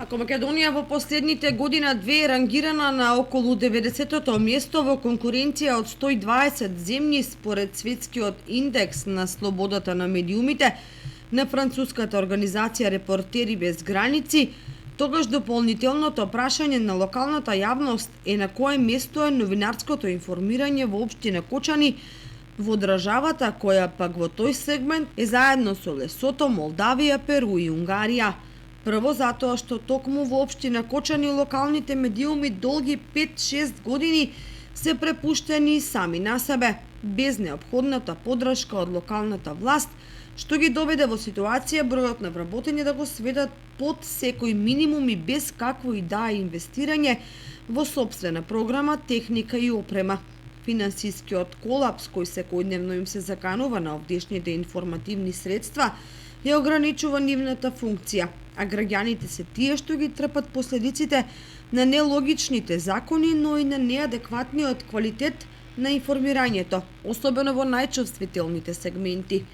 Ако Македонија во последните година две е рангирана на околу 90-то место во конкуренција од 120 земји според светскиот индекс на слободата на медиумите на француската организација Репортери без граници, тогаш дополнителното прашање на локалната јавност е на кое место е новинарското информирање во општина Кочани во државата која пак во тој сегмент е заедно со Лесото, Молдавија, Перу и Унгарија. Прво затоа што токму во општина Кочани локалните медиуми долги 5-6 години се препуштени сами на себе, без неопходната поддршка од локалната власт, што ги доведе во ситуација бројот на вработени да го сведат под секој минимум и без какво и да инвестирање во сопствена програма, техника и опрема. Финансискиот колапс кој секојдневно им се заканува на овдешните информативни средства ја ограничува нивната функција, а граѓаните се тие што ги трпат последиците на нелогичните закони, но и на неадекватниот квалитет на информирањето, особено во најчувствителните сегменти.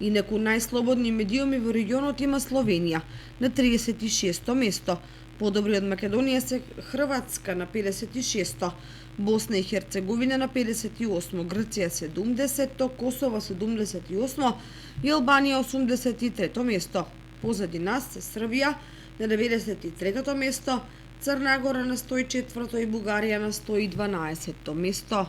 Инаку најслободни медиуми во регионот има Словенија на 36-то место, подобри од Македонија се Хрватска на 56-то, Босна и Херцеговина на 58-то, Грција 70-то, Косово 78-то и Албанија 83-то место. Позади нас се Србија на 93-то место, Црна Гора на 104-то и Бугарија на 112-то место.